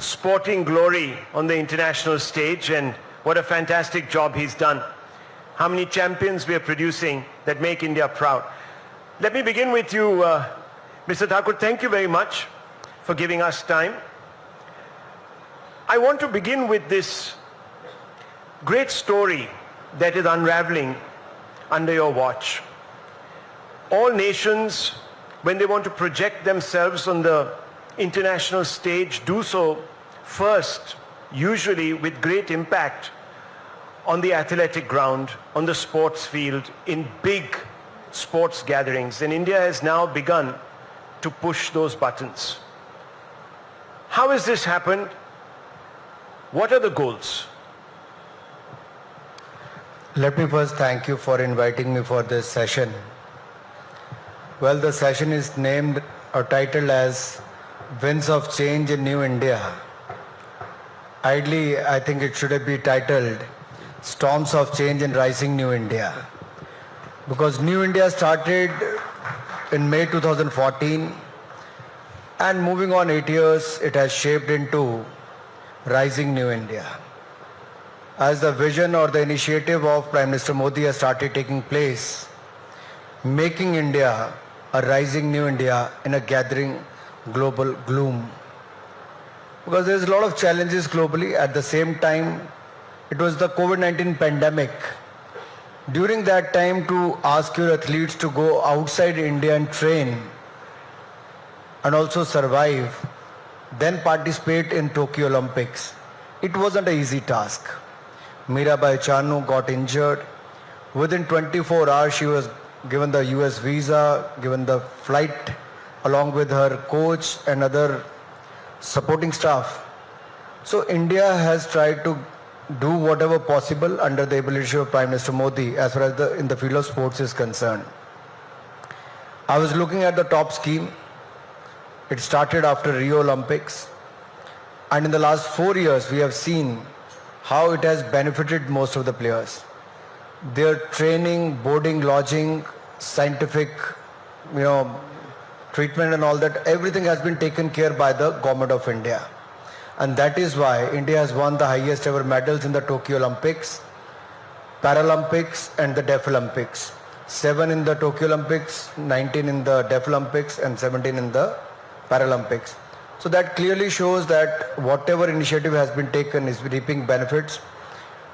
sporting glory on the international stage, and what a fantastic job he's done. How many champions we are producing that make India proud. Let me begin with you, Mr. Thakur. Thank you very much for giving us time. I want to begin with this great story that is unraveling under your watch. All nations, when they want to project themselves on the international stage, do so first, usually with great impact on the athletic ground, on the sports field, in big sports gatherings. And India has now begun to push those buttons. How has this happened? What are the goals? Let me first thank you for inviting me for this session. Well, the session is named or titled as Winds of Change in New India. Ideally, I think it should be titled Storms of Change in Rising New India. Because New India started in May 2014, and moving on 8 years, it has shaped into Rising New India. As the vision or the initiative of Prime Minister Modi has started taking place, making India a rising new India in a gathering global gloom. Because there's a lot of challenges globally. At the same time, it was the COVID-19 pandemic. During that time, to ask your athletes to go outside India and train and also survive, then participate in Tokyo Olympics, it wasn't an easy task. Mirabai Chanu got injured. Within 24 hours, she was given the US visa, given the flight along with her coach and other supporting staff. So India has tried to do whatever possible under the leadership of Prime Minister Modi as far as in the field of sports is concerned. I was looking at the top scheme. It started after Rio Olympics, and in the last 4 years we have seen how it has benefited most of the players. Their training, boarding, lodging, scientific, treatment and all that, everything has been taken care by the government of India. And that is why India has won the highest ever medals in the Tokyo Olympics, Paralympics and the Deaf Olympics. 7 in the Tokyo Olympics, 19 in the Deaf Olympics and 17 in the Paralympics. So that clearly shows that whatever initiative has been taken is reaping benefits.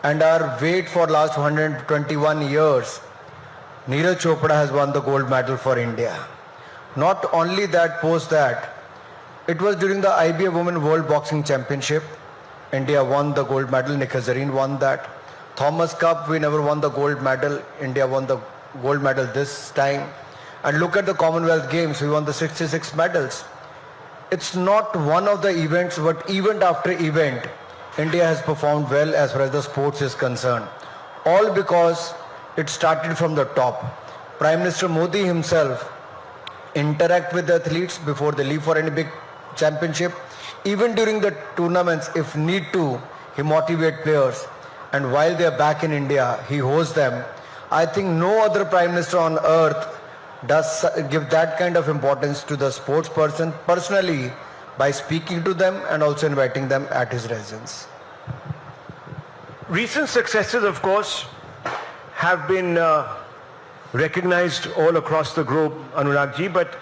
And our wait for last 121 years, Neeraj Chopra has won the gold medal for India. Not only that, post that, it was during the IBF Women World Boxing Championship. India won the gold medal. Nikhat Zareen won that. Thomas Cup, we never won the gold medal. India won the gold medal this time. And look at the Commonwealth Games, we won the 66 medals. It's not one of the events, but event after event, India has performed well as far as the sports is concerned. All because it started from the top. Prime Minister Modi himself interact with the athletes before they leave for any big championship. Even during the tournaments, if need to, he motivate players. And while they are back in India, he hosts them. I think no other Prime Minister on earth does give that kind of importance to the sports person personally by speaking to them and also inviting them at his residence. Recent successes, of course, have been recognized all across the globe, Anurag ji, but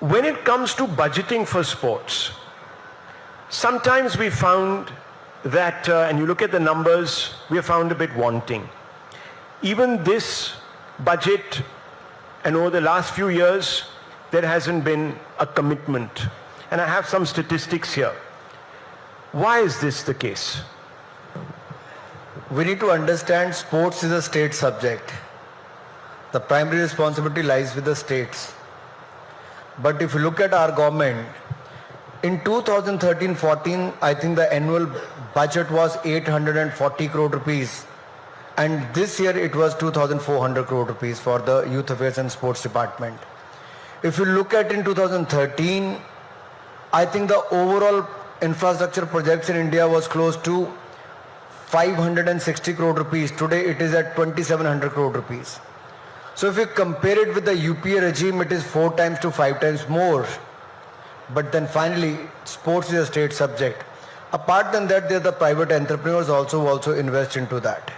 when it comes to budgeting for sports, sometimes we found that, and you look at the numbers, we have found a bit wanting. Even this budget, and over the last few years, there hasn't been a commitment. And I have some statistics here. Why is this the case? We need to understand sports is a state subject. The primary responsibility lies with the states. But if you look at our government, in 2013-14, I think the annual budget was 840 crore rupees. And this year it was 2,400 crore rupees for the Youth Affairs and Sports Department. If you look at in 2013, I think the overall infrastructure projects in India was close to 560 crore rupees. Today it is at 2,700 crore rupees. So if you compare it with the UPA regime, it is 4 times to 5 times more. but then finally sports is a state subject. Apart than that, there are the private entrepreneurs also invest into that.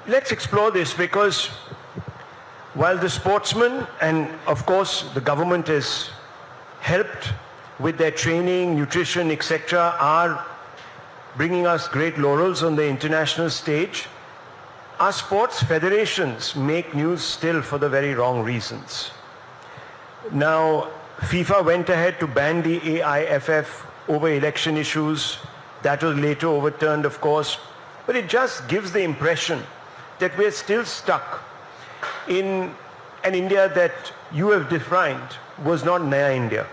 Let's explore this, because while the sportsmen and of course the government has helped with their training, nutrition, etc., are bringing us great laurels on the international stage, our sports federations make news still for the very wrong reasons. Now, FIFA went ahead to ban the AIFF over election issues. That was later overturned, of course. But it just gives the impression that we're still stuck in an India that you have defined was not Naya India.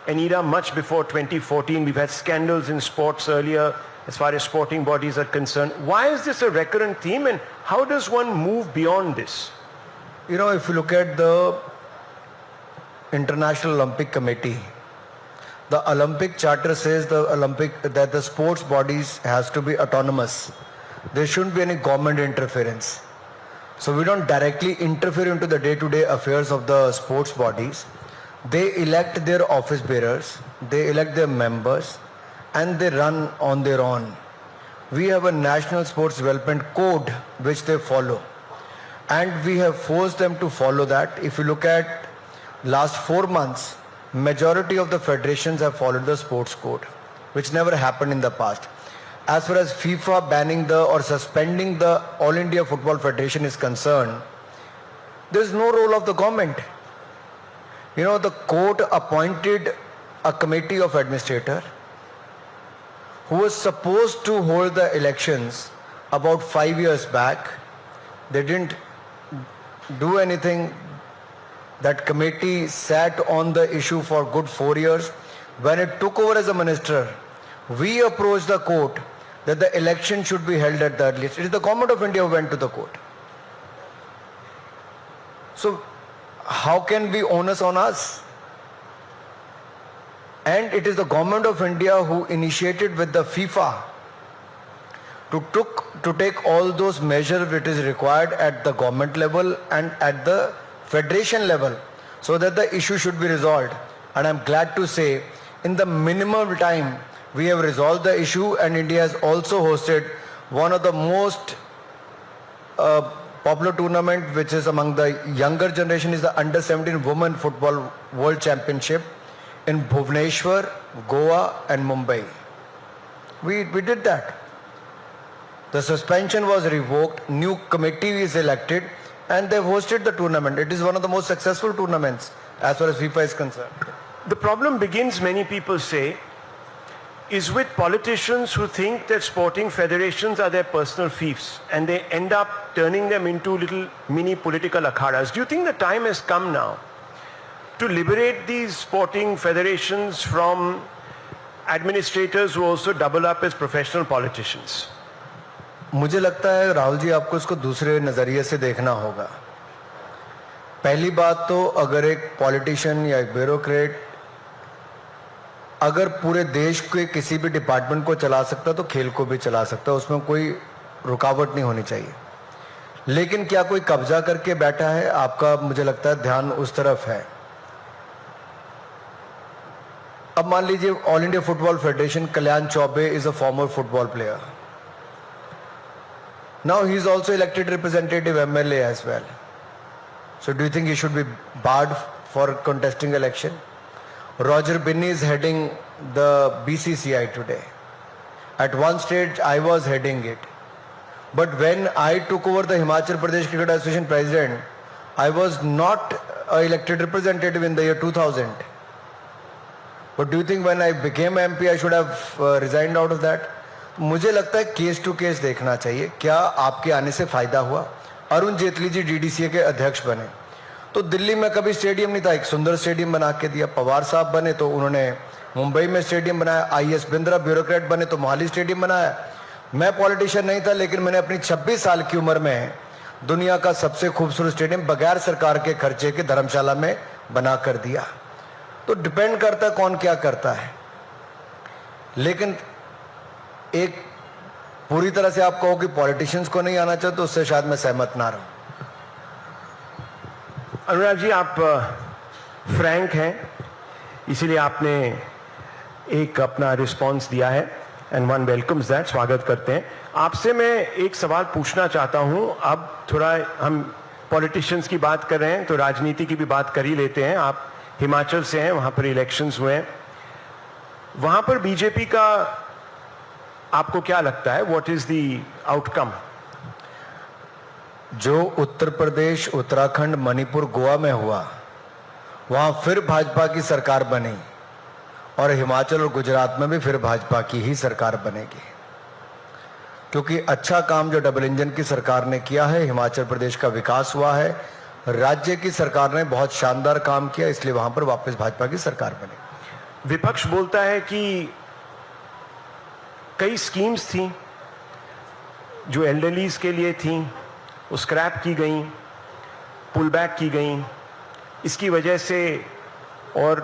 An era much before 2014. We've had scandals in sports earlier as far as sporting bodies are concerned. Why is this a recurrent theme, and how does one move beyond this? You know, if you look at the International Olympic Committee, the Olympic Charter says that the sports bodies has to be autonomous. There shouldn't be any government interference. So we don't directly interfere into the day-to-day affairs of the sports bodies. They elect their office bearers, they elect their members, and they run on their own. We have a National Sports Development Code which they follow, and we have forced them to follow that. If you look at last 4 months, majority of the federations have followed the sports code, which never happened in the past. As far as FIFA banning or suspending the All India Football Federation is concerned, there is no role of the government. You know, the court appointed a committee of administrators who was supposed to hold the elections about 5 years back. They didn't do anything. That committee sat on the issue for good 4 years. When it took over as a minister, we approached the court that the election should be held at the earliest. It is the government of India who went to the court. So how can we onus on us? And it is the government of India who initiated with the FIFA to take all those measures which is required at the government level and at the federation level, so that the issue should be resolved. And I'm glad to say, in the minimum time, we have resolved the issue, and India has also hosted one of the most popular tournament, which is among the younger generation, is the Under-17 Women Football World Championship in Bhubaneswar, Goa and Mumbai. We did that. The suspension was revoked, new committee is elected, and they've hosted the tournament. It is one of the most successful tournaments as far as FIFA is concerned. The problem begins, many people say, is with politicians who think that sporting federations are their personal fiefs, and they end up turning them into little mini political akhadas. Do you think the time has come now to liberate these sporting federations from administrators who also double up as professional politicians? मुझे लगता है राहुल जी, आपको इसको दूसरे नज़रिए से देखना होगा. पहली बात तो, अगर एक पॉलिटिशियन या एक ब्यूरोक्रेट अगर पूरे देश के किसी भी डिपार्टमेंट को चला सकता तो खेल को भी चला सकता, उसमें कोई रुकावट नहीं होनी चाहिए. लेकिन क्या कोई कब्जा करके बैठा है? आपका, मुझे लगता है, ध्यान उस तरफ है. अब मान लीजिए all India football federation, Kalyan Choubey is a former football player. Now he is also elected representative MLA as well. So do you think he should be barred for contesting election? Roger Binney is heading the BCCI today. At one stage I was heading it. But when I took over the Himachal Pradesh Cricket Association president, I was not an elected representative in the year 2000. But do you think when I became MP I should have resigned out of that? मुझे लगता है case to case देखना चाहिए. क्या आपके आने से फायदा हुआ? अरुण जेटली जी DDCA के अध्यक्ष बने तो दिल्ली में कभी स्टेडियम नहीं था, एक सुंदर स्टेडियम बना के दिया. पवार साहब बने तो उन्होंने मुंबई में स्टेडियम बनाया. IS बिंद्रा ब्यूरोक्रेट बने तो मोहाली स्टेडियम बनाया. मैं पॉलिटिशियन नहीं था, लेकिन मैंने अपनी 26 साल की उम्र में दुनिया का सबसे खूबसूरत स्टेडियम बगैर सरकार के खर्चे के धर्मशाला में बना कर दिया. तो डिपेंड करता है कौन क्या करता है. लेकिन एक पूरी तरह से आप कहो कि पॉलिटिशियंस को नहीं आना चाहिए, तो उससे शायद मैं सहमत ना रहूं. अनुराग जी, आप फ्रैंक हैं. इसीलिए आपने एक अपना रिस्पॉन्स दिया है एंड वन वेलकम्स दैट, स्वागत करते हैं। आपसे मैं एक सवाल पूछना चाहता हूं। अब थोड़ा हम पॉलिटिशियंस की बात कर रहे हैं तो राजनीति की भी बात कर ही लेते हैं। आप हिमाचल से हैं, वहां पर इलेक्शंस हुए हैं, वहां पर बीजेपी का आपको क्या लगता है, व्हाट इज द आउटकम? जो उत्तर प्रदेश, उत्तराखंड, मणिपुर, गोवा में हुआ, वहां फिर भाजपा की सरकार बनी और हिमाचल और गुजरात में भी फिर भाजपा की ही सरकार बनेगी, क्योंकि अच्छा काम जो डबल इंजन की सरकार ने किया है, हिमाचल प्रदेश का विकास हुआ है, राज्य की सरकार ने बहुत शानदार काम किया, इसलिए वहां पर वापस भाजपा की सरकार बनी। विपक्ष बोलता है कि कई स्कीम्स थी जो एल्डरलीज के लिए थी, वो स्क्रैप की गई, पुल बैक की गई, इसकी वजह से, और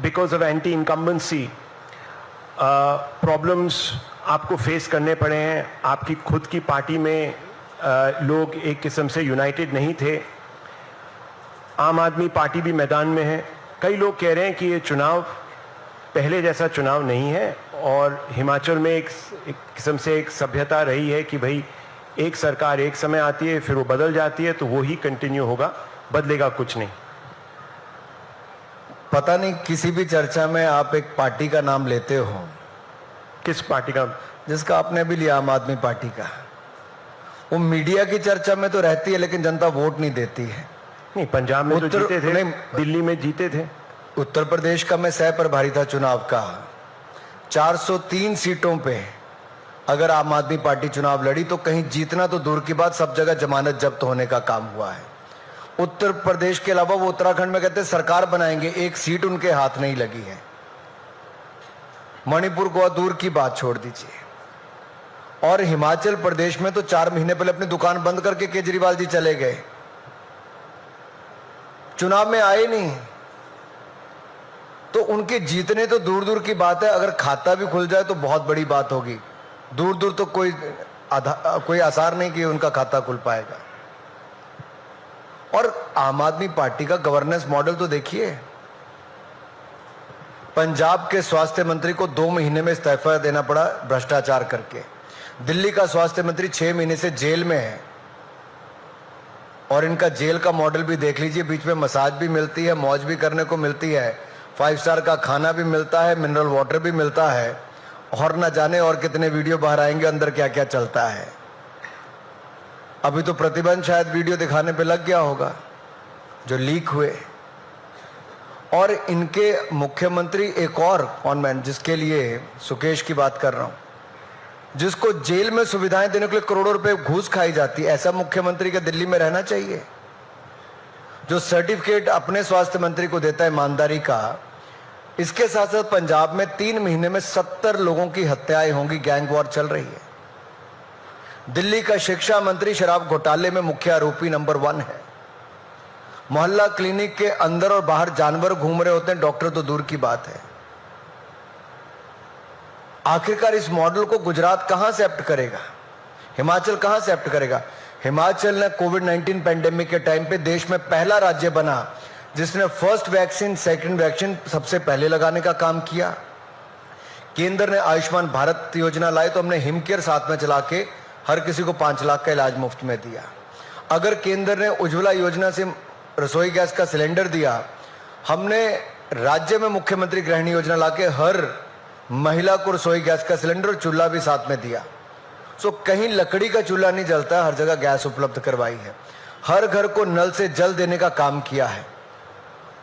because of anti incumbency problems आपको फेस करने पड़े हैं। आपकी खुद की पार्टी में लोग एक किस्म से यूनाइटेड नहीं थे। आम आदमी पार्टी भी मैदान में है। कई लोग कह रहे हैं कि ये चुनाव पहले जैसा चुनाव नहीं है और हिमाचल में एक किस्म से एक सभ्यता रही है कि भाई एक सरकार एक समय आती है, फिर वो बदल जाती है, तो वो ही कंटिन्यू होगा, बदलेगा कुछ नहीं। पता नहीं किसी भी चर्चा में आप एक पार्टी का नाम लेते हो। किस पार्टी का? जिसका आपने भी लिया, आम आदमी पार्टी का। वो मीडिया की चर्चा में तो रहती है लेकिन जनता वोट नहीं देती है। नहीं, पंजाब में तो जीते थे, दिल्ली में जीते थे। उत्तर प्रदेश का मैं सह प्रभारी था चुनाव का। 403 सीटों पे अगर आम आदमी पार्टी चुनाव लड़ी तो कहीं जीतना तो दूर की बात, सब जगह जमानत जब्त होने का काम हुआ है। उत्तर प्रदेश के अलावा वो उत्तराखंड में कहते सरकार बनाएंगे, एक सीट उनके हाथ नहीं लगी है। मणिपुर को दूर की बात छोड़ दीजिए। और हिमाचल प्रदेश में तो 4 महीने पहले अपनी दुकान बंद करके केजरीवाल जी चले गए, चुनाव में आए नहीं। तो उनके जीतने तो दूर दूर की बात है, अगर खाता भी खुल जाए तो बहुत बड़ी बात होगी। दूर दूर तो कोई आसार नहीं कि उनका खाता खुल पाएगा। और आम आदमी पार्टी का गवर्नेंस मॉडल तो देखिए। पंजाब के स्वास्थ्य मंत्री को 2 महीने में इस्तीफा देना पड़ा भ्रष्टाचार करके। दिल्ली का स्वास्थ्य मंत्री 6 महीने से जेल में है। और इनका जेल का मॉडल भी देख लीजिए, बीच में मसाज भी मिलती है, मौज भी करने को मिलती है, 5 स्टार का खाना भी मिलता है, मिनरल वाटर भी मिलता है, और न जाने और कितने वीडियो बाहर आएंगे अंदर क्या क्या चलता है। अभी तो प्रतिबंध शायद वीडियो दिखाने पे लग गया होगा जो लीक हुए। और इनके मुख्यमंत्री एक और कॉनमैन, जिसके लिए सुकेश की बात कर रहा हूं, जिसको जेल में सुविधाएं देने के लिए करोड़ों रुपए घूस खाई जाती है, ऐसा मुख्यमंत्री के दिल्ली में रहना चाहिए? जो सर्टिफिकेट अपने स्वास्थ्य मंत्री को देता है ईमानदारी का, इसके साथ साथ पंजाब में 3 महीने में 70 लोगों की हत्याएं होंगी, गैंग वॉर चल रही है। दिल्ली का शिक्षा मंत्री शराब घोटाले में मुख्य आरोपी नंबर 1 है। मोहल्ला क्लिनिक के अंदर और बाहर जानवर घूम रहे होते हैं, डॉक्टर तो दूर की बात है। आखिरकार इस मॉडल को गुजरात कहां से एप्ट करेगा, हिमाचल कहां से एप्ट करेगा? हिमाचल ने कोविड-19 पैंडेमिक के टाइम पे देश में पहला राज्य बना जिसने फर्स्ट वैक्सीन, सेकंड वैक्सीन सबसे पहले लगाने का काम किया। केंद्र ने आयुष्मान भारत योजना लाई तो हमने हिमकेयर साथ में चला के हर किसी को 5 लाख का इलाज मुफ्त में दिया। अगर केंद्र ने उज्ज्वला योजना से रसोई गैस का सिलेंडर दिया, हमने राज्य में मुख्यमंत्री गृहिणी योजना लाके हर महिला को रसोई गैस का सिलेंडर और चूल्हा भी साथ में दिया। सो कहीं लकड़ी का चूल्हा नहीं जलता, हर जगह गैस उपलब्ध करवाई है। हर घर को नल से जल देने का काम किया है।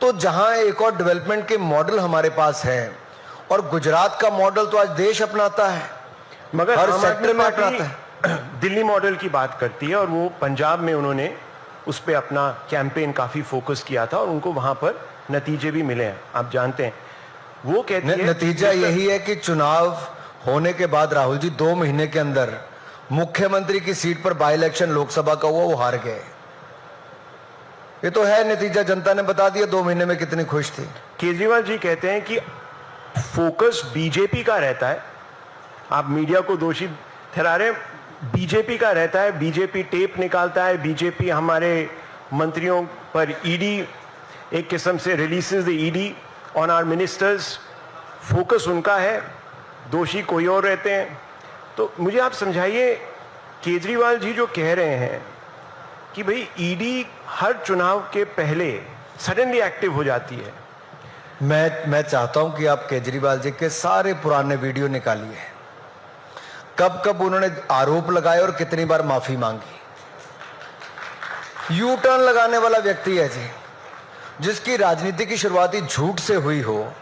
तो जहां एक और डेवलपमेंट के मॉडल हमारे पास है, और गुजरात का मॉडल तो आज देश अपनाता है, मगर हर सेक्टर में अपनाता है। दिल्ली मॉडल की बात करती है और वो पंजाब में उन्होंने उस पर अपना कैंपेन काफी फोकस किया था और उनको वहां पर नतीजे भी मिले हैं, आप जानते हैं। वो कहते हैं नतीजा यही है कि चुनाव होने के बाद राहुल जी 2 महीने के अंदर मुख्यमंत्री की सीट पर बाई इलेक्शन लोकसभा का हुआ, वो हार गए। ये तो है नतीजा, जनता ने बता दिया 2 महीने में कितनी खुश थी। केजरीवाल जी कहते हैं कि फोकस बीजेपी का रहता है, आप मीडिया को दोषी ठहरा रहे हैं, बीजेपी का रहता है, बीजेपी टेप निकालता है, बीजेपी हमारे मंत्रियों पर ईडी एक किस्म से releases the ED on our ministers, focus उनका है, दोषी कोई और रहते हैं। तो मुझे आप समझाइए, केजरीवाल जी जो कह रहे हैं कि भाई ईडी हर चुनाव के पहले सडनली एक्टिव हो जाती है। मैं चाहता हूं कि आप केजरीवाल जी के सारे पुराने वीडियो निकालिए, कब कब उन्होंने आरोप लगाए और कितनी बार माफी मांगी। यू टर्न लगाने वाला व्यक्ति है जी, जिसकी राजनीति की शुरुआत ही झूठ से हुई हो,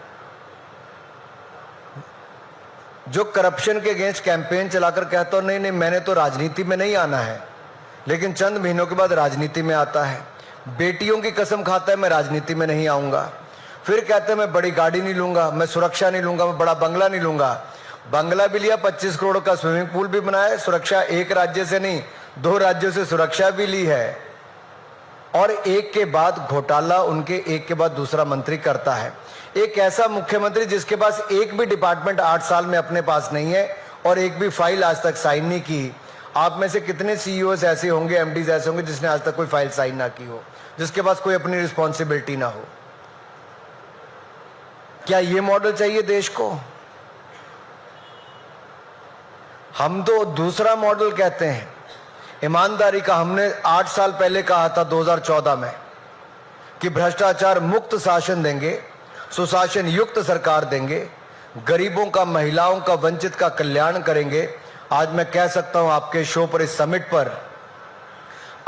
जो करप्शन के अगेंस्ट कैंपेन चलाकर कहता हो नहीं नहीं मैंने तो राजनीति में नहीं आना है, लेकिन चंद महीनों के बाद राजनीति में आता है। बेटियों की कसम खाता है मैं राजनीति में नहीं आऊंगा, फिर कहते हैं मैं बड़ी गाड़ी नहीं लूंगा, मैं सुरक्षा नहीं लूंगा, मैं बड़ा बंगला नहीं लूंगा। बंगला भी लिया, 25 करोड़ का स्विमिंग पूल भी बनाया, सुरक्षा एक राज्य से नहीं 2 राज्यों से सुरक्षा भी ली है, और एक के बाद घोटाला उनके एक के बाद दूसरा मंत्री करता है। एक ऐसा मुख्यमंत्री जिसके पास एक भी डिपार्टमेंट 8 साल में अपने पास नहीं है और एक भी फाइल आज तक साइन नहीं की। आप में से कितने सीईओस ऐसे होंगे, एमडीज ऐसे होंगे जिसने आज तक कोई फाइल साइन ना की हो, जिसके पास कोई अपनी रिस्पॉन्सिबिलिटी ना हो? क्या ये मॉडल चाहिए देश को? हम तो दूसरा मॉडल कहते हैं, ईमानदारी का। हमने 8 साल पहले कहा था 2014 में कि भ्रष्टाचार मुक्त शासन देंगे, सुशासन युक्त सरकार देंगे, गरीबों का, महिलाओं का, वंचित का कल्याण करेंगे। आज मैं कह सकता हूं आपके शो पर, इस समिट पर,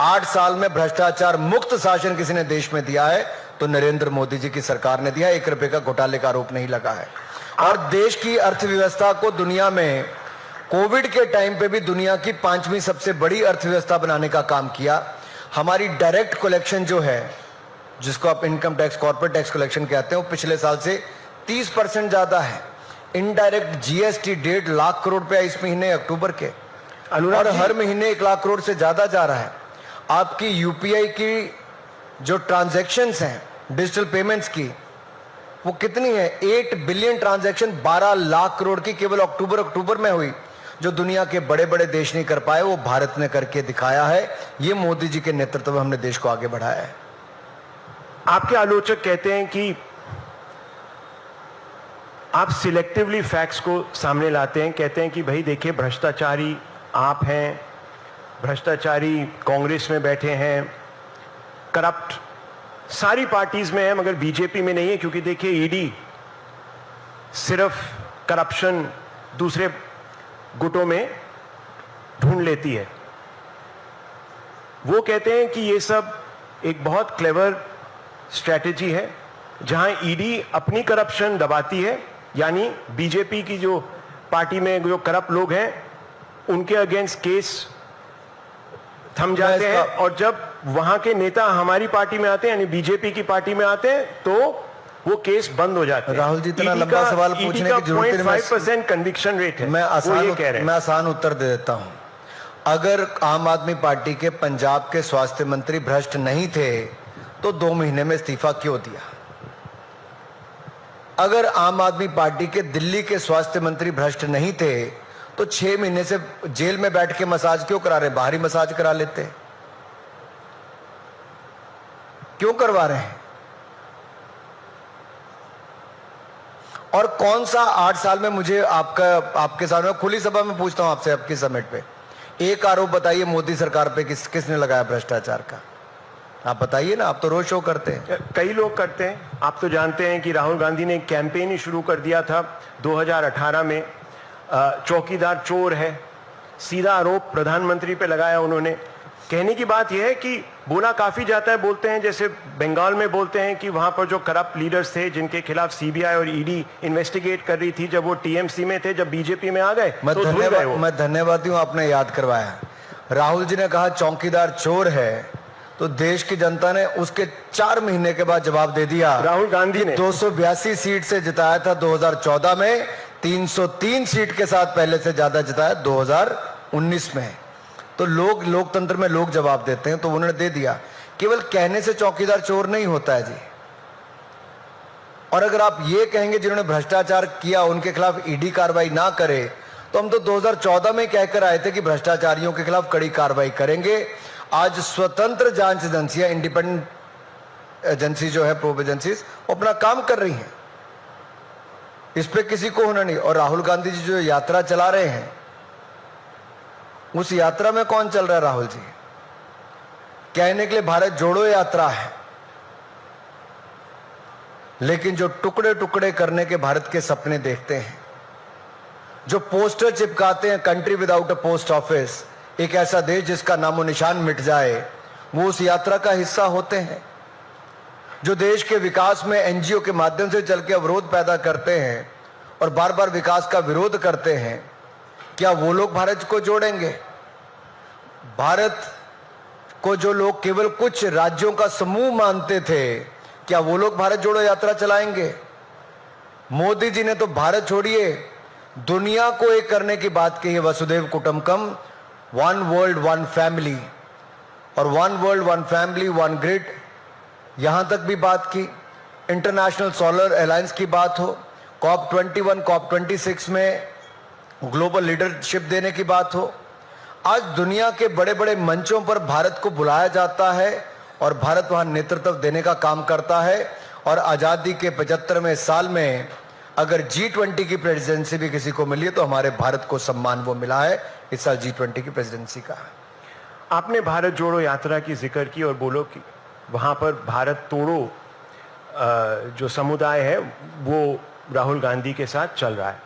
8 साल में भ्रष्टाचार मुक्त शासन किसी ने देश में दिया है तो नरेंद्र मोदी जी की सरकार ने दिया। 1 रुपए का घोटाले का आरोप नहीं लगा है। और देश की अर्थव्यवस्था को दुनिया में कोविड के टाइम पे भी दुनिया की 5वीं सबसे बड़ी अर्थव्यवस्था बनाने का काम किया। हमारी डायरेक्ट कलेक्शन जो है, जिसको आप income tax, corporate tax collection कहते हैं, वो पिछले साल से 30% ज्यादा है। इनडायरेक्ट जीएसटी 1.5 लाख करोड़ रुपया इस महीने अक्टूबर के, और हर महीने 1 लाख करोड़ से ज्यादा जा रहा है। आपकी यूपीआई की जो ट्रांजैक्शंस हैं, डिजिटल पेमेंट्स की, वो कितनी है? 8 बिलियन ट्रांजैक्शन 12 लाख करोड़ की केवल अक्टूबर में हुई। जो दुनिया के बड़े बड़े देश नहीं कर पाए वो भारत ने करके दिखाया है। ये मोदी जी के नेतृत्व में हमने देश को आगे बढ़ाया है। आपके आलोचक कहते हैं कि आप सिलेक्टिवली फैक्ट्स को सामने लाते हैं, कहते हैं कि भाई देखिए भ्रष्टाचारी आप हैं, भ्रष्टाचारी कांग्रेस में बैठे हैं, करप्ट सारी पार्टीज में है मगर बीजेपी में नहीं है, क्योंकि देखिए ईडी सिर्फ करप्शन दूसरे गुटों में ढूंढ लेती है। वो कहते हैं कि ये सब एक बहुत क्लेवर स्ट्रैटेजी है जहां ईडी अपनी करप्शन दबाती है, यानी बीजेपी की जो पार्टी में जो करप्ट लोग हैं उनके अगेंस्ट केस थम जाते हैं, और जब वहां के नेता हमारी पार्टी में आते हैं यानी बीजेपी की पार्टी में आते हैं तो वो केस बंद हो जाते हैं। राहुल जी, इतना लंबा सवाल पूछने की जरूरत नहीं। 0.5% कन्विक्शन रेट है। मैं आसान उत्तर दे देता हूं। अगर आम आदमी पार्टी के पंजाब के स्वास्थ्य मंत्री भ्रष्ट नहीं थे तो 2 महीने में इस्तीफा क्यों दिया? अगर आम आदमी पार्टी के दिल्ली के स्वास्थ्य मंत्री भ्रष्ट नहीं थे तो 6 महीने से जेल में बैठ के मसाज क्यों करा रहे? बाहरी मसाज करा लेते। क्यों करवा रहे हैं? और कौन सा 8 साल में, मुझे आपके सामने खुली सभा में पूछता हूं आपसे, आपकी समिट पे एक आरोप बताइए मोदी सरकार पे किसने लगाया भ्रष्टाचार का? आप बताइए ना, आप तो रोज शो करते हैं। कई लोग करते हैं। आप तो जानते हैं कि राहुल गांधी ने एक कैंपेन ही शुरू कर दिया था 2018 में, चौकीदार चोर है, सीधा आरोप प्रधानमंत्री पे लगाया उन्होंने। कहने की बात यह है कि बोला काफी जाता है, बोलते हैं जैसे बंगाल में बोलते हैं कि वहां पर जो करप्ट लीडर्स थे जिनके खिलाफ सीबीआई और ईडी इन्वेस्टिगेट कर रही थी, जब वो टीएमसी में थे, जब बीजेपी में आ गए तो धुल गए वो। मैं धन्यवादी हूं, आपने याद करवाया। राहुल जी ने कहा चौकीदार चोर है, तो देश की जनता ने उसके 4 महीने के बाद जवाब दे दिया। राहुल गांधी ने 282 सीट से जिताया था 2014 में, 303 सीट के साथ पहले से ज्यादा जिताया 2019 में। तो लोकतंत्र में लोग जवाब देते हैं, तो उन्होंने दे दिया। केवल कहने से चौकीदार चोर नहीं होता है जी। और अगर आप ये कहेंगे जिन्होंने भ्रष्टाचार किया उनके खिलाफ ईडी कार्रवाई ना करे, तो हम तो 2014 में कहकर आए थे कि भ्रष्टाचारियों के खिलाफ कड़ी कार्रवाई करेंगे। आज स्वतंत्र जांच एजेंसियां, इंडिपेंडेंट एजेंसी जो है, प्रोब एजेंसीज, वो अपना काम कर रही हैं, इस पे किसी को होना नहीं। और राहुल गांधी जी जो यात्रा चला रहे हैं, उस यात्रा में कौन चल रहा है? राहुल जी। कहने के लिए भारत जोड़ो यात्रा है, लेकिन जो टुकड़े टुकड़े करने के भारत के सपने देखते हैं, जो पोस्टर चिपकाते हैं country without a post office, एक ऐसा देश जिसका नामो निशान मिट जाए, वो उस यात्रा का हिस्सा होते हैं। जो देश के विकास में एनजीओ के माध्यम से चल के अवरोध पैदा करते हैं और बार बार विकास का विरोध करते हैं, क्या वो लोग भारत को जोड़ेंगे? भारत को जो लोग केवल कुछ राज्यों का समूह मानते थे, क्या वो लोग भारत जोड़ो यात्रा चलाएंगे? मोदी जी ने तो भारत छोड़िए, दुनिया को एक करने की बात कही है, वसुधैव कुटुंबकम, वन वर्ल्ड वन फैमिली, और one world one family one grid, यहां तक भी बात की। इंटरनेशनल सोलर अलायंस की बात हो, COP 21, COP 26 में ग्लोबल लीडरशिप देने की बात हो, आज दुनिया के बड़े बड़े मंचों पर भारत को बुलाया जाता है और भारत वहां नेतृत्व देने का काम करता है। और आजादी के 75वें साल में अगर G20 की प्रेसिडेंसी भी किसी को मिली है, तो हमारे भारत को सम्मान वो मिला है इस साल G20 की प्रेसिडेंसी का। आपने भारत जोड़ो यात्रा की जिक्र की और बोलो कि वहाँ पर भारत तोड़ो जो समुदाय है वो राहुल गांधी के साथ चल रहा है।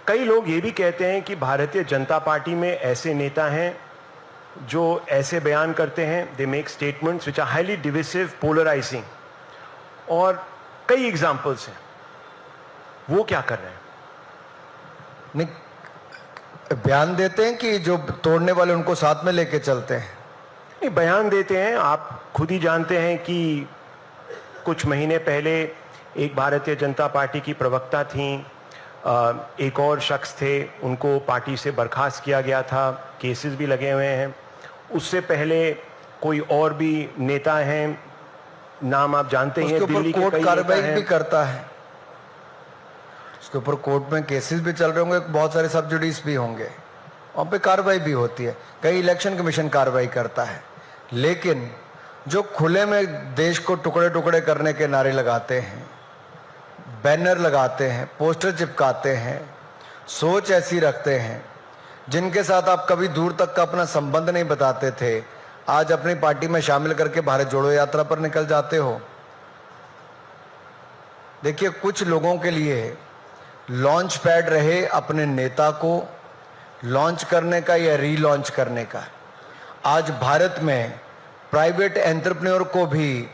कई लोग ये भी कहते हैं कि भारतीय जनता पार्टी में ऐसे नेता हैं जो ऐसे बयान करते हैं, they make statements which are highly divisive, polarising, और कई एग्जाम्पल्स हैं। वो क्या कर रहे हैं? नहीं, बयान देते हैं कि जो तोड़ने वाले उनको साथ में लेके चलते हैं? नहीं, बयान देते हैं। आप खुद ही जानते हैं कि कुछ महीने पहले एक भारतीय जनता पार्टी की प्रवक्ता थी, एक और शख्स थे, उनको पार्टी से बर्खास्त किया गया था, केसेस भी लगे हुए हैं। उससे पहले कोई और भी नेता हैं, नाम आप जानते हैं, दिल्ली के कोर्ट कई कार्रवाई नेता हैं। भी करता है, उसके ऊपर कोर्ट में केसेस भी चल रहे होंगे, बहुत सारे सब जुडिस भी होंगे, वहां पे कार्रवाई भी होती है, कई इलेक्शन कमीशन कार्रवाई करता है। लेकिन जो खुले में देश को टुकड़े टुकड़े करने के नारे लगाते हैं, बैनर लगाते हैं, पोस्टर चिपकाते हैं, सोच ऐसी रखते हैं, जिनके साथ आप कभी दूर तक का अपना संबंध नहीं बताते थे, आज अपनी पार्टी में शामिल करके भारत जोड़ो यात्रा पर निकल जाते हो। देखिए, कुछ लोगों के लिए लॉन्च पैड रहे अपने नेता को लॉन्च करने का या रीलॉन्च करने का। आज भारत में प्राइवेट एंटरप्रेन्योर को भी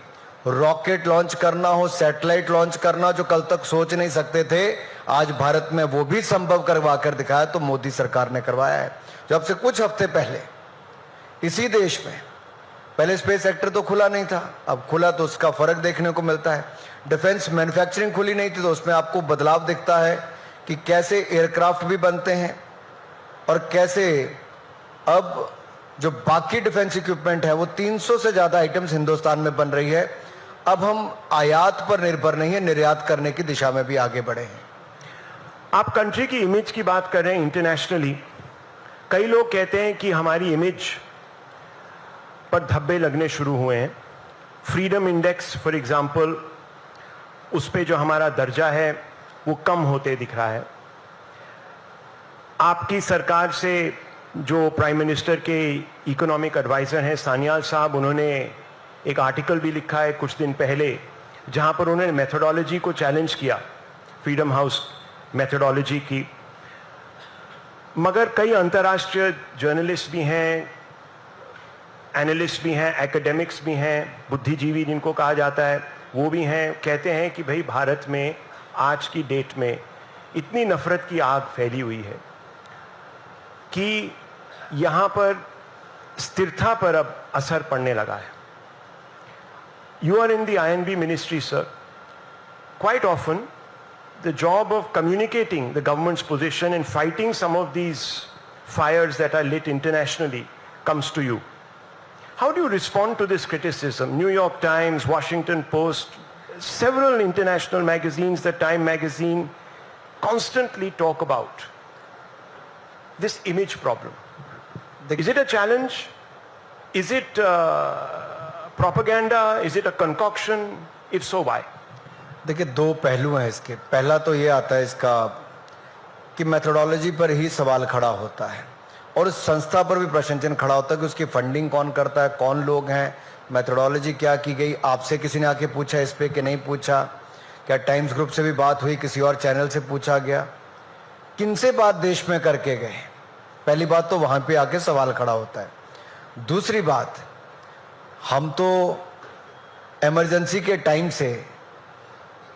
रॉकेट लॉन्च करना हो, सैटेलाइट लॉन्च करना, जो कल तक सोच नहीं सकते थे, आज भारत में वो भी संभव करवा कर दिखाया, तो मोदी सरकार ने करवाया है। जब से कुछ हफ्ते पहले इसी देश में, पहले स्पेस सेक्टर तो खुला नहीं था, अब खुला तो उसका फर्क देखने को मिलता है। डिफेंस मैन्युफैक्चरिंग खुली नहीं थी, तो उसमें आपको बदलाव दिखता है कि कैसे एयरक्राफ्ट भी बनते हैं और कैसे अब जो बाकी डिफेंस इक्विपमेंट है वो 300 से ज्यादा आइटम्स हिंदुस्तान में बन रही है। अब हम आयात पर निर्भर नहीं है, निर्यात करने की दिशा में भी आगे बढ़े हैं। आप कंट्री की इमेज की बात कर रहे हैं इंटरनेशनली। कई लोग कहते हैं कि हमारी इमेज पर धब्बे लगने शुरू हुए हैं। फ्रीडम इंडेक्स फॉर एग्जांपल, उस पे जो हमारा दर्जा है वो कम होते दिख रहा है। आपकी सरकार से जो प्राइम मिनिस्टर के इकोनॉमिक एडवाइजर हैं सान्याल साहब, उन्होंने एक आर्टिकल भी लिखा है कुछ दिन पहले, जहां पर उन्होंने मेथोडोलॉजी को चैलेंज किया, फ्रीडम हाउस मेथोडोलॉजी की। मगर कई अंतर्राष्ट्रीय जर्नलिस्ट भी हैं, एनालिस्ट भी हैं, एकेडमिक्स भी हैं, बुद्धिजीवी जिनको कहा जाता है, वो भी हैं, कहते हैं कि भाई भारत में आज की डेट में इतनी नफरत की आग फैली हुई है कि यहाँ पर स्थिरता पर अब असर पड़ने लगा है। You are in the INB ministry, sir. Quite often, the job of communicating the government's position and fighting some of these fires that are lit internationally comes to you. How do you respond to this criticism? New York Times, Washington Post, several international magazines, the Time magazine, constantly talk about this image problem. Is it a challenge? Is it propaganda? Is it a concoction? If so, why? देखिए, दो पहलू हैं इसके. पहला तो ये आता है इसका कि मेथोडोलॉजी पर ही सवाल खड़ा होता है और उस संस्था पर भी प्रश्न चिन्ह खड़ा होता है कि उसकी फंडिंग कौन करता है, कौन लोग हैं, मेथोडोलॉजी क्या की गई. आपसे किसी ने आके पूछा इस पे कि नहीं पूछा? क्या टाइम्स ग्रुप से भी बात हुई, किसी और चैनल से पूछा गया? किनसे बात देश में करके गए? पहली बात तो वहां पे आके सवाल खड़ा होता है. दूसरी बात, हम तो इमरजेंसी के टाइम से,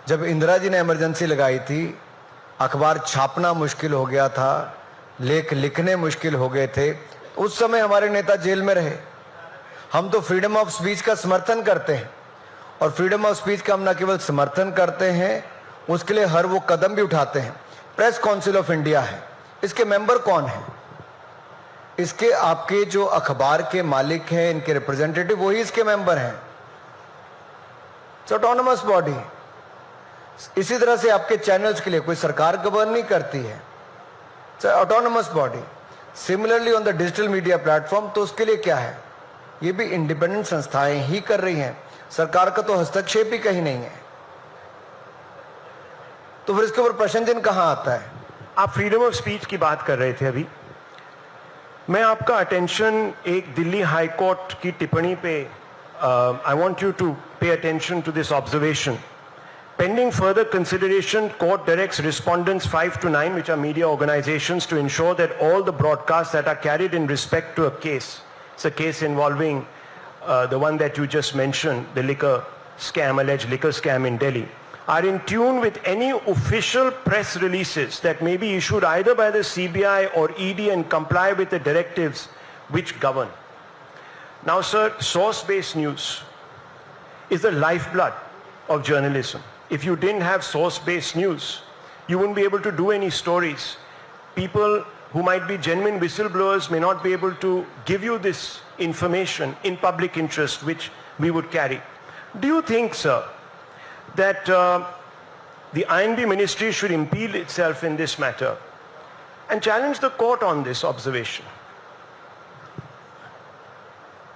जब इंदिरा जी ने इमरजेंसी लगाई थी, अखबार छापना मुश्किल हो गया था, लेख लिखने मुश्किल हो गए थे, उस समय हमारे नेता जेल में रहे. हम तो फ्रीडम ऑफ स्पीच का समर्थन करते हैं और फ्रीडम ऑफ स्पीच का हम न केवल समर्थन करते हैं, उसके लिए हर वो कदम भी उठाते हैं. प्रेस काउंसिल ऑफ इंडिया है, इसके मेंबर कौन है? इसके आपके जो अखबार के मालिक हैं, इनके रिप्रेजेंटेटिव, वही इसके मेंबर हैं. Autonomous body. इसी तरह से आपके चैनल्स के लिए कोई सरकार गवर्न नहीं करती है, autonomous body. Similarly on the digital media platform, तो उसके लिए क्या है? ये भी इंडिपेंडेंट संस्थाएं ही कर रही हैं, सरकार का तो हस्तक्षेप ही कहीं नहीं है. तो फिर इसके ऊपर प्रश्न चिन्ह कहां आता है? आप फ्रीडम ऑफ स्पीच की बात कर रहे थे अभी. मैं आपका अटेंशन एक दिल्ली हाई कोर्ट की टिप्पणी पे, I want you to pay attention to this observation. Pending further consideration, court directs respondents 5 to 9, which are media organizations, to ensure that all the broadcasts that are carried in respect to a case, it's a case involving the one that you just mentioned, the liquor scam, alleged liquor scam in Delhi, are in tune with any official press releases that may be issued either by the CBI or ED and comply with the directives which govern. Now, sir, source-based news is the lifeblood of journalism. If you didn't have source-based news, you wouldn't be able to do any stories. People who might be genuine whistleblowers may not be able to give you this information in public interest, which we would carry. Do you think, sir, that the INB ministry should impede itself in this matter and challenge the court on this observation?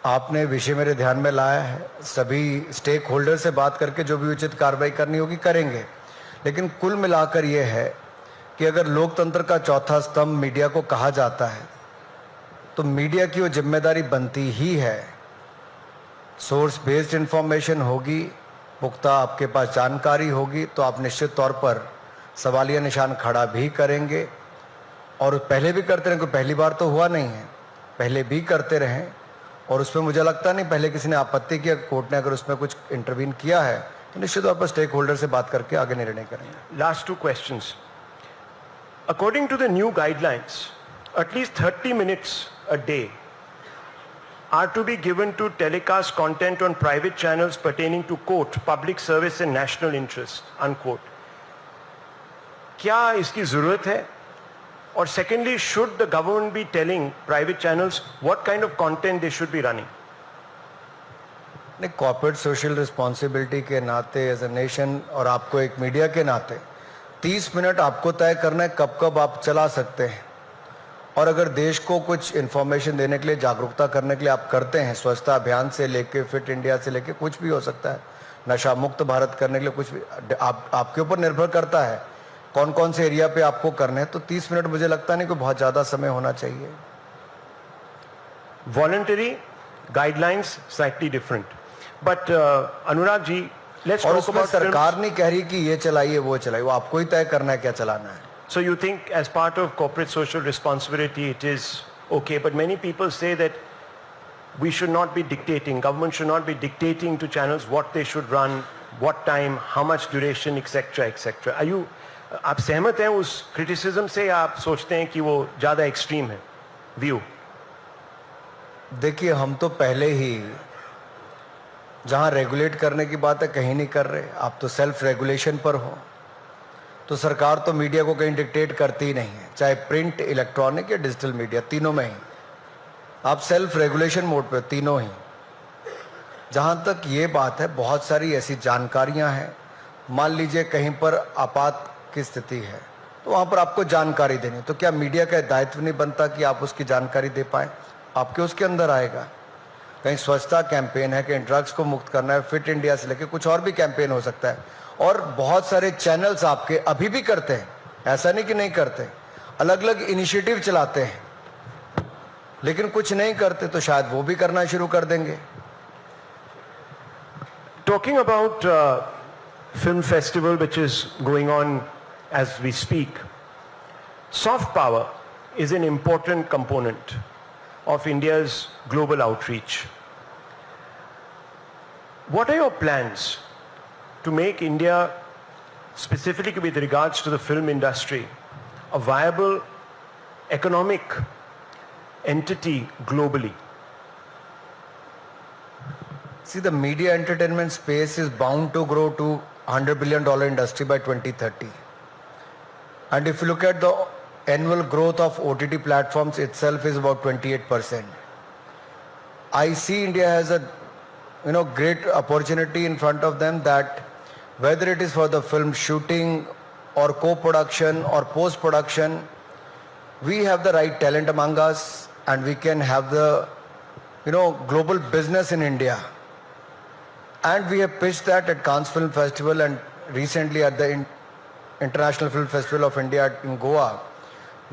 आपने विषय मेरे ध्यान में लाया है. सभी stake holder से बात करके जो भी उचित कार्रवाई करनी होगी करेंगे. लेकिन कुल मिलाकर यह है कि अगर लोकतंत्र का चौथा स्तंभ मीडिया को कहा जाता है, तो मीडिया की वो जिम्मेदारी बनती ही है. सोर्स बेस्ड इंफॉर्मेशन होगी, पुख्ता आपके पास जानकारी होगी, तो आप निश्चित तौर पर सवालिया निशान खड़ा भी करेंगे. और पहले भी करते रहे, कोई पहली बार तो हुआ नहीं है, पहले भी करते रहें. और उसमें मुझे लगता नहीं पहले किसी ने आपत्ति किया, कोर्ट ने अगर उसमें कुछ इंटरवीन किया है तो निश्चित तौर पर स्टेक होल्डर से बात करके आगे निर्णय करेंगे. Last two questions. According to the new guidelines, at least 30 minutes a day are to be given to telecast content on private channels pertaining to, quote, public service and national interest, unquote. क्या इसकी जरूरत है? Or secondly, should the government be telling private channels what kind of content they should be running? नहीं, corporate social responsibility के नाते as a nation और आपको एक मीडिया के नाते 30 मिनट आपको तय करना है कब कब आप चला सकते हैं. और अगर देश को कुछ इन्फॉर्मेशन देने के लिए, जागरूकता करने के लिए आप करते हैं, स्वच्छता अभियान से लेके फिट इंडिया से लेके कुछ भी हो सकता है, नशा मुक्त भारत करने के लिए कुछ भी, आपके ऊपर निर्भर करता है कौन कौन से एरिया पे आपको करने हैं. तो 30 मिनट मुझे लगता नहीं कोई बहुत ज़्यादा समय होना चाहिए. Voluntary guidelines slightly different. But Anurag ji, let's और talk उसमें about सरकार films. नहीं कह रही कि ये चलाइए वो चलाइए, वो आपको ही तय करना है क्या चलाना है. So you think as part of corporate social responsibility it is okay, but many people say that we should not be dictating, government should not be dictating to channels what they should run, what time, how much duration, etc., etc. Are you, आप सहमत हैं उस criticism से या आप सोचते हैं कि वो ज़्यादा एक्सट्रीम है व्यू? देखिए, हम तो पहले ही जहां रेगुलेट करने की बात है कहीं नहीं कर रहे. आप तो सेल्फ रेगुलेशन पर हो. तो सरकार तो मीडिया को कहीं डिक्टेट करती ही नहीं है, चाहे प्रिंट, इलेक्ट्रॉनिक या डिजिटल मीडिया, तीनों में ही आप सेल्फ रेगुलेशन मोड पे, तीनों ही. जहां तक ये बात है, बहुत सारी ऐसी जानकारियां हैं, मान लीजिए कहीं पर आपात की स्थिति है तो वहां पर आपको जानकारी देनी, तो क्या मीडिया का दायित्व नहीं बनता कि आप उसकी जानकारी दे पाए? आपके उसके अंदर आएगा. कहीं स्वच्छता कैंपेन है, कहीं ड्रग्स को मुक्त करना है, फिट इंडिया से लेके कुछ और भी कैंपेन हो सकता है। और बहुत सारे चैनल्स आपके अभी भी करते हैं, ऐसा नहीं कि नहीं करते, अलग अलग इनिशिएटिव चलाते हैं, लेकिन कुछ नहीं करते तो शायद वो भी करना शुरू कर देंगे। Talking about film festival which is going on as we speak, soft power is an important component of India's global outreach. What are your plans to make India, specifically with regards to the film industry, a viable economic entity globally? See, the media entertainment space is bound to grow to $100 billion industry by 2030. And if you look at the annual growth of OTT platforms itself is about 28%. I see India has a great opportunity in front of them, that whether it is for the film shooting or co-production or post-production, we have the right talent among us and we can have the global business in India. And we have pitched that at Cannes Film Festival and recently at the International Film Festival of India in Goa.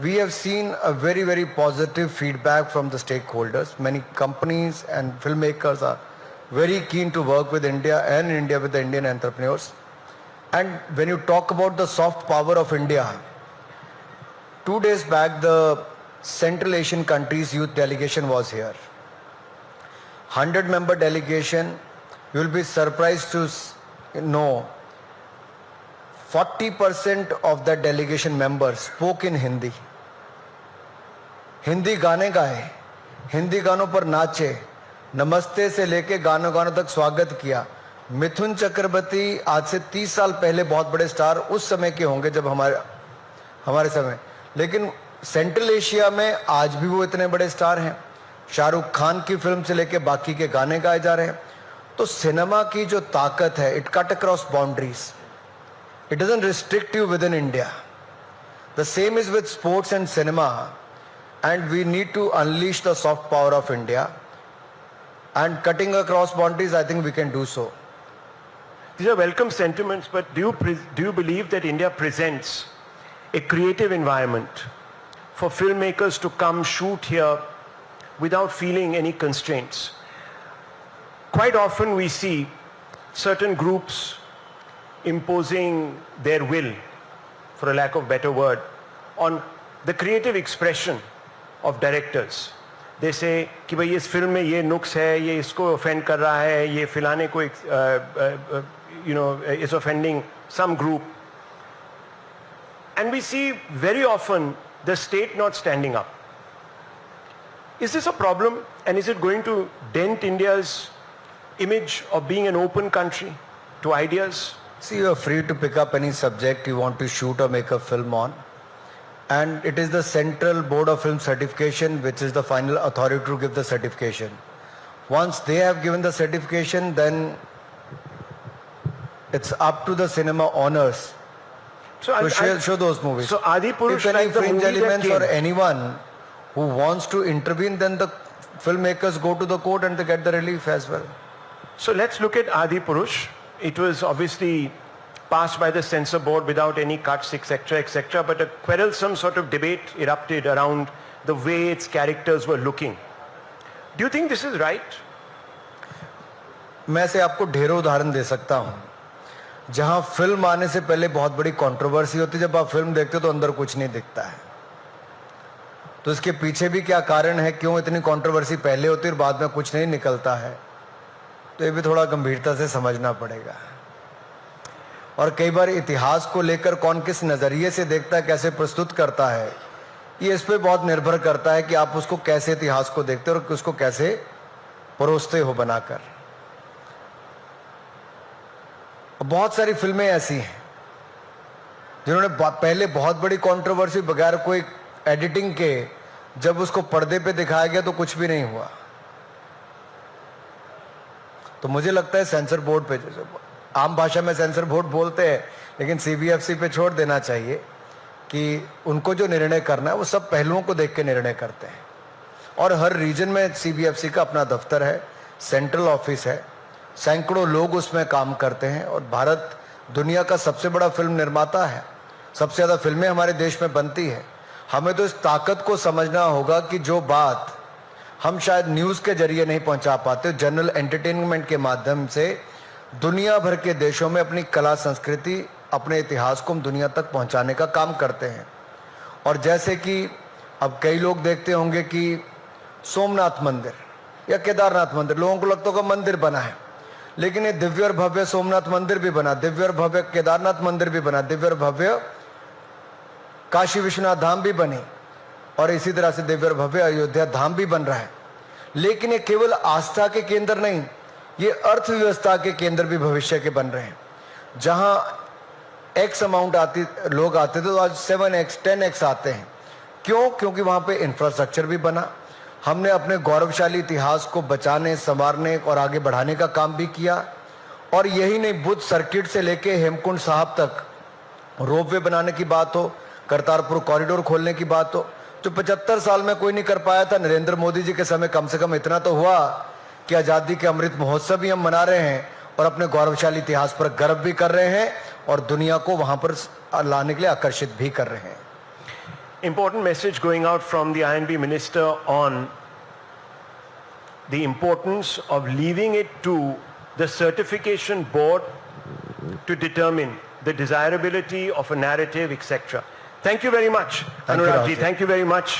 We have seen a very, very positive feedback from the stakeholders. Many companies and filmmakers are very keen to work with India and India with the Indian entrepreneurs. And when you talk about the soft power of India, 2 days back the Central Asian countries youth delegation was here. 100-member delegation. You will be surprised to know 40% of the delegation members spoke in Hindi. Hindi गाने गाए, हिंदी गानों पर नाचे, नमस्ते से लेके गानों तक स्वागत किया। मिथुन चक्रवर्ती आज से 30 साल पहले बहुत बड़े स्टार उस समय के होंगे जब हमारे समय, लेकिन सेंट्रल एशिया में आज भी वो इतने बड़े स्टार हैं। शाहरुख खान की फिल्म से लेके बाकी के गाने गाए जा रहे हैं। तो सिनेमा की जो ताकत है, it cut across boundaries, it doesn't restrict you with in India. The same is with sports and cinema, and we need to unleash the soft power of India, and cutting across boundaries, I think we can do so. These are welcome sentiments, but do you believe that India presents a creative environment for filmmakers to come shoot here without feeling any constraints? Quite often we see certain groups imposing their will, for a lack of better word, on the creative expression of directors. They say कि भाई इस film में ये नुक्स है, ये इसको offend कर रहा है, ये फिलाने को is offending some group. And we see very often the state not standing up. Is this a problem, and is it going to dent India's image of being an open country to ideas? See, you are free to pick up any subject you want to shoot or make a film on. And it is the Central Board of Film Certification which is the final authority to give the certification. Once they have given the certification, then it's up to the cinema owners to show those movies. So Adipurush, if any like the fringe movie that elements or came, anyone who wants to intervene, then the filmmakers go to the court and they get the relief as well. So let's look at Adipurush. It was obviously passed by the censor board without any cuts, etc., etc., but a quarrelsome sort of debate erupted around the way its characters were looking. Do you think this is right? मैं से आपको ढेरों उदाहरण दे सकता हूं जहां film आने से पहले बहुत बड़ी कंट्रोवर्सी होती है, जब आप फिल्म देखते हो तो अंदर कुछ नहीं दिखता है। तो इसके पीछे भी क्या कारण है, क्यों इतनी कंट्रोवर्सी पहले होती है और बाद में कुछ नहीं निकलता है, तो ये भी थोड़ा गंभीरता से समझना पड़ेगा। और कई बार इतिहास को लेकर कौन किस नजरिए से देखता है, कैसे प्रस्तुत करता है, ये इस पे बहुत निर्भर करता है कि आप उसको कैसे इतिहास को देखते हो और उसको कैसे परोसते हो बनाकर। बहुत सारी फिल्में ऐसी हैं जिन्होंने पहले बहुत बड़ी कंट्रोवर्सी बगैर कोई एडिटिंग के, जब उसको पर्दे पे दिखाया गया तो कुछ भी नहीं हुआ। तो मुझे लगता है सेंसर बोर्ड पे, आम भाषा में सेंसर बोर्ड बोलते हैं, लेकिन सीबीएफसी पे छोड़ देना चाहिए कि उनको जो निर्णय करना है वो सब पहलुओं को देख के निर्णय करते हैं। और हर रीजन में सीबीएफसी का अपना दफ्तर है, सेंट्रल ऑफिस है, सैकड़ों लोग उसमें काम करते हैं और भारत दुनिया का सबसे बड़ा फिल्म निर्माता है, सबसे ज़्यादा फिल्में हमारे देश में बनती है। हमें तो इस ताकत को समझना होगा कि जो बात हम शायद न्यूज़ के जरिए नहीं पहुंचा पाते, जनरल एंटरटेनमेंट के माध्यम से दुनिया भर के देशों में अपनी कला संस्कृति, अपने इतिहास को हम दुनिया तक पहुंचाने का काम करते हैं। और जैसे कि अब कई लोग देखते होंगे कि सोमनाथ मंदिर या केदारनाथ मंदिर, लोगों को लगता होगा मंदिर बना है, लेकिन ये दिव्य और भव्य सोमनाथ मंदिर भी बना, दिव्य और भव्य केदारनाथ मंदिर भी बना, दिव्य और भव्य काशी विश्वनाथ धाम भी बनी और इसी तरह से दिव्य और भव्य अयोध्या धाम भी बन रहा है। लेकिन ये केवल आस्था के केंद्र नहीं, ये अर्थव्यवस्था के केंद्र भी भविष्य के बन रहे हैं। जहां एक्स अमाउंट लोग आते थे तो आज 7x 10x आते हैं। क्यों? क्योंकि वहां पे इंफ्रास्ट्रक्चर भी बना, हमने अपने गौरवशाली इतिहास को बचाने, संवारने और आगे बढ़ाने का काम भी किया। और यही नहीं, बुद्ध सर्किट से लेके हेमकुंड साहब तक रोपवे बनाने की बात हो, करतारपुर कॉरिडोर खोलने की बात हो, जो 75 साल में कोई नहीं कर पाया था, नरेंद्र मोदी जी के समय कम से कम इतना तो हुआ कि आज़ादी के अमृत महोत्सव भी हम मना रहे हैं और अपने गौरवशाली इतिहास पर गर्व भी कर रहे हैं और दुनिया को वहां पर लाने के लिए आकर्षित भी कर रहे हैं। Important message going out from the INB minister on the importance of leaving it to the certification board to determine the desirability of a narrative, etc. Thank you very much, Thank you, Anurag ji. Rahul. Thank you very much.